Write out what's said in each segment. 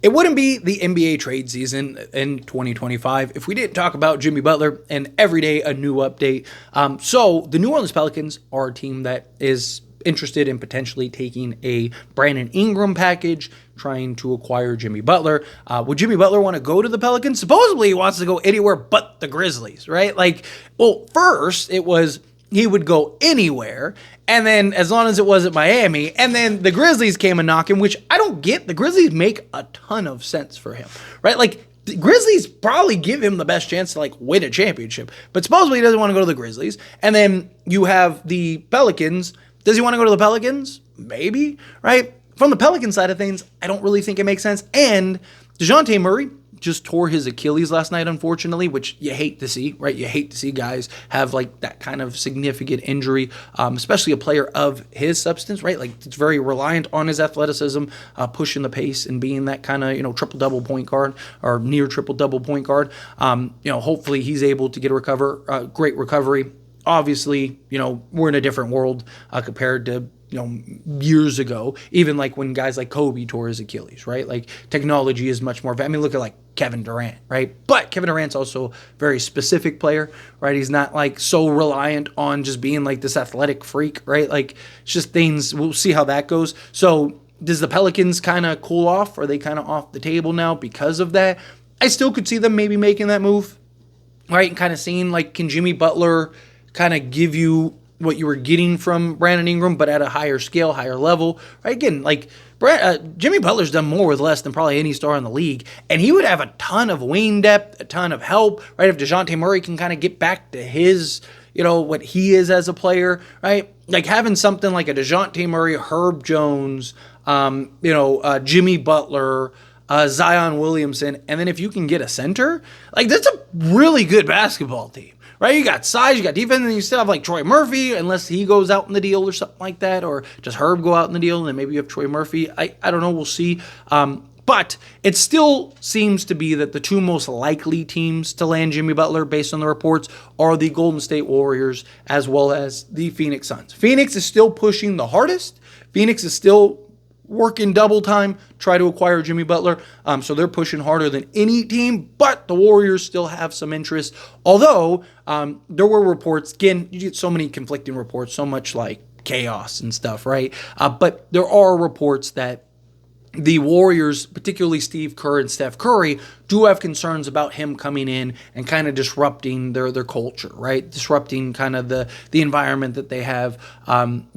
It wouldn't be the NBA trade season in 2025 if we didn't talk about Jimmy Butler, and every day a new update. So the New Orleans Pelicans are a team that is interested in potentially taking a Brandon Ingram package, trying to acquire Jimmy Butler. Would Jimmy Butler want to go to the Pelicans? Supposedly he wants to go anywhere but the Grizzlies, right? First it was he would go anywhere, and then as long as it wasn't Miami, and then the Grizzlies came a knocking, which I don't get. The Grizzlies make a ton of sense for him, right? The Grizzlies probably give him the best chance to win a championship, but supposedly he doesn't want to go to the Grizzlies. And then you have the Pelicans. Does he want to go to the Pelicans? Maybe, right? From the Pelican side of things, I don't really think it makes sense. And DeJounte Murray just tore his Achilles last night, unfortunately, which you hate to see, right? You hate to see guys have that kind of significant injury, especially a player of his substance, right? It's very reliant on his athleticism, pushing the pace and being that kind of, triple-double point guard or near triple-double point guard. Hopefully he's able to get a great recovery. Obviously, we're in a different world compared to, years ago, even when guys like Kobe tore his Achilles, right? Technology is much more, look at Kevin Durant, right? But Kevin Durant's also a very specific player, right? He's not so reliant on just being this athletic freak, right? It's just things, we'll see how that goes. So does the Pelicans kind of cool off? Are they kind of off the table now because of that? I still could see them maybe making that move, right? And kind of seeing can Jimmy Butler kind of give you what you were getting from Brandon Ingram, but at a higher scale, higher level, right? Again, Jimmy Butler's done more with less than probably any star in the league, and he would have a ton of wing depth, a ton of help, right? If DeJounte Murray can kind of get back to his, what he is as a player, right? Having something like a DeJounte Murray, Herb Jones, Jimmy Butler, Zion Williamson, and then if you can get a center, that's a really good basketball team. Right, you got size, you got defense, and you still have Troy Murphy, unless he goes out in the deal or something like that, or just Herb go out in the deal, and then maybe you have Troy Murphy. I don't know, we'll see. But it still seems to be that the two most likely teams to land Jimmy Butler, based on the reports, are the Golden State Warriors as well as the Phoenix Suns. Phoenix is still pushing the hardest. Phoenix is still working double time, try to acquire Jimmy Butler. So they're pushing harder than any team, but the Warriors still have some interest. Although there were reports, again, you get so many conflicting reports, so much chaos and stuff, right? But there are reports that the Warriors, particularly Steve Kerr and Steph Curry, do have concerns about him coming in and kind of disrupting their culture, right? Disrupting kind of the environment that they have, and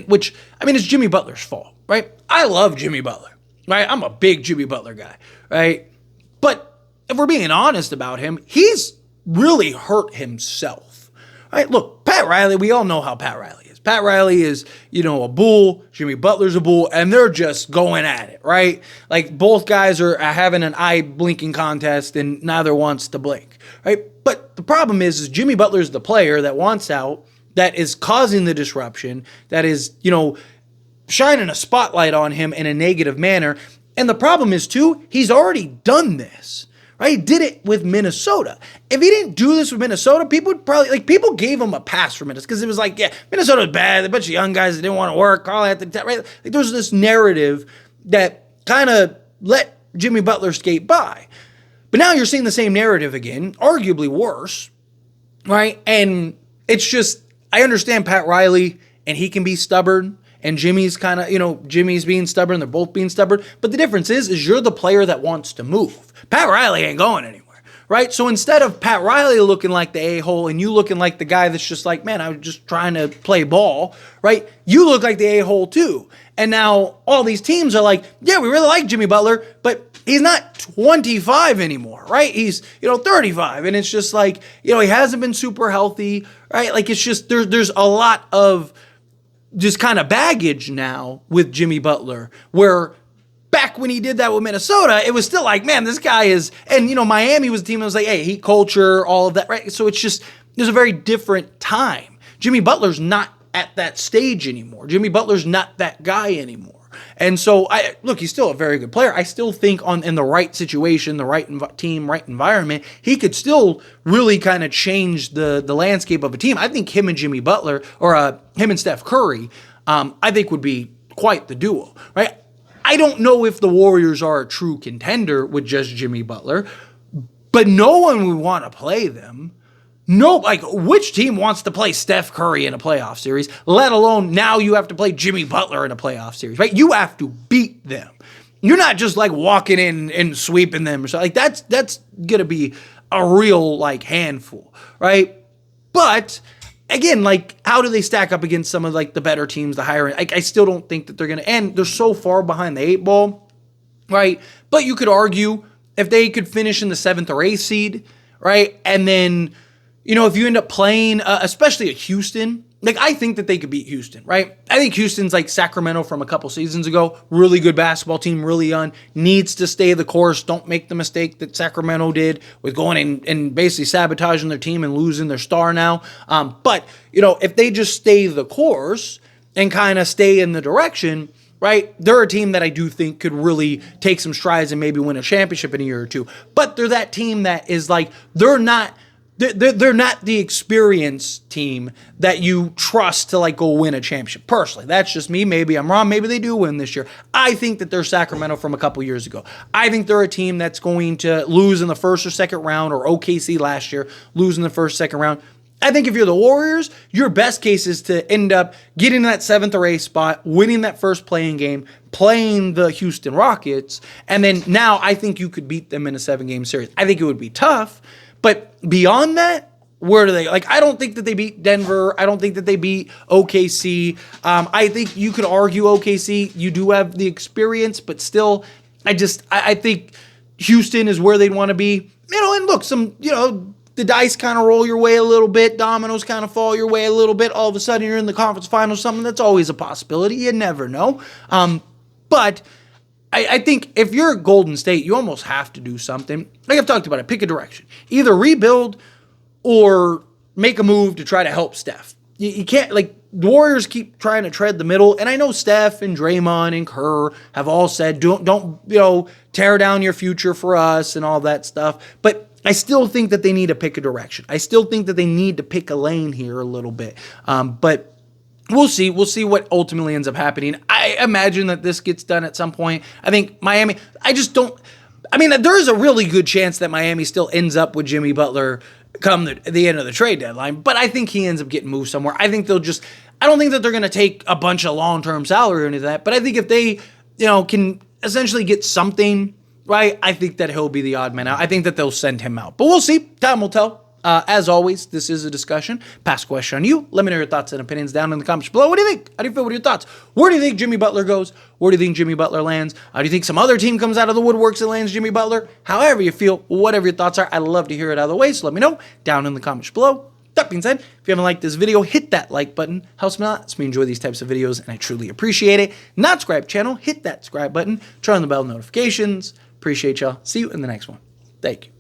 which, it's Jimmy Butler's fault. Right? I love Jimmy Butler, right? I'm a big Jimmy Butler guy, right? But if we're being honest about him, he's really hurt himself, right? Look, Pat Riley, we all know how Pat Riley is. Pat Riley is, a bull, Jimmy Butler's a bull, and they're just going at it, right? Both guys are having an eye-blinking contest, and neither wants to blink, right? But the problem is Jimmy Butler's the player that wants out, that is causing the disruption, that is, shining a spotlight on him in a negative manner. And the problem is, too, he's already done this, right? He did it with Minnesota. If he didn't do this with Minnesota, people would probably, people gave him a pass for Minnesota, because it was Minnesota's bad, a bunch of young guys that didn't want to work, all that, right? There's this narrative that kind of let Jimmy Butler skate by. But now you're seeing the same narrative again, arguably worse, right? And it's just, I understand Pat Riley, and he can be stubborn, and Jimmy's kind of, Jimmy's being stubborn. They're both being stubborn. But the difference is you're the player that wants to move. Pat Riley ain't going anywhere, right? So instead of Pat Riley looking like the a-hole and you looking like the guy that's just man, I was just trying to play ball, right? You look like the a-hole too. And now all these teams are yeah, we really like Jimmy Butler, but he's not 25 anymore, right? He's, 35. And it's just he hasn't been super healthy, right? It's just, there's a lot of just kind of baggage now with Jimmy Butler, where back when he did that with Minnesota, it was still man, this guy is, and Miami was a team that was hey, heat culture, all of that, right? So it's just, there's a very different time. Jimmy Butler's not at that stage anymore. Jimmy Butler's not that guy anymore. And so, he's still a very good player. I still think in the right situation, the right team, right environment, he could still really kind of change the landscape of a team. I think him and Jimmy Butler, or him and Steph Curry, I think would be quite the duo, right? I don't know if the Warriors are a true contender with just Jimmy Butler, but no one would want to play them. No, like, which team wants to play Steph Curry in a playoff series, let alone now you have to play Jimmy Butler in a playoff series, right? You have to beat them. You're not just like walking in and sweeping them or something. Like, that's going to be a real like handful, right? But again, like, how do they stack up against some of like the better teams, the higher end? Like, I still don't think that they're going to end. They're so far behind the 8 ball, right? But you could argue if they could finish in the 7th or 8th seed, right? And then, you know, if you end up playing, especially at Houston, like, I think that they could beat Houston, right? I think Houston's like Sacramento from a couple seasons ago. Really good basketball team, really young, needs to stay the course. Don't make the mistake that Sacramento did with going and basically sabotaging their team and losing their star now. But, you know, if they just stay the course and kind of stay in the direction, right, they're a team that I do think could really take some strides and maybe win a championship in a year or two. But they're that team that is like, they're not the experienced team that you trust to like go win a championship. Personally, that's just me. Maybe I'm wrong. Maybe they do win this year. I think that they're Sacramento from a couple years ago. I think they're a team that's going to lose in the first or second round, or OKC last year, lose in the first, second round. I think if you're the Warriors, your best case is to end up getting that 7th or 8th spot, winning that first playing game, playing the Houston Rockets, and then now I think you could beat them in a 7-game series. I think it would be tough, but beyond that, where do they? Like, I don't think that they beat Denver. I don't think that they beat OKC. I think you could argue OKC. You do have the experience, but still, I think Houston is where they'd want to be. You know, and look, the dice kind of roll your way a little bit. Dominoes kind of fall your way a little bit. All of a sudden, you're in the conference finals. Something that's always a possibility. You never know. But I think if you're at Golden State, you almost have to do something. Like I've talked about it, pick a direction. Either rebuild or make a move to try to help Steph. You can't, like, the Warriors keep trying to tread the middle, and I know Steph and Draymond and Kerr have all said, don't tear down your future for us and all that stuff. But I still think that they need to pick a direction. I still think that they need to pick a lane here a little bit. But we'll see. We'll see what ultimately ends up happening. I imagine that this gets done at some point. I think Miami, there is a really good chance that Miami still ends up with Jimmy Butler come the end of the trade deadline, but I think he ends up getting moved somewhere. I don't think that they're going to take a bunch of long-term salary or any of that, but I think if they, can essentially get something, right, I think that he'll be the odd man out. I think that they'll send him out, but we'll see. Time will tell. As always, this is a discussion. Pass a question on you. Let me know your thoughts and opinions down in the comments below. What do you think? How do you feel? What are your thoughts? Where do you think Jimmy Butler goes? Where do you think Jimmy Butler lands? Do you think some other team comes out of the woodworks and lands Jimmy Butler? However you feel, whatever your thoughts are, I'd love to hear it either way, so let me know down in the comments below. That being said, if you haven't liked this video, hit that like button. Helps me a lot. Helps me enjoy these types of videos, and I truly appreciate it. Not subscribe channel, hit that subscribe button. Turn on the bell notifications. Appreciate y'all. See you in the next one. Thank you.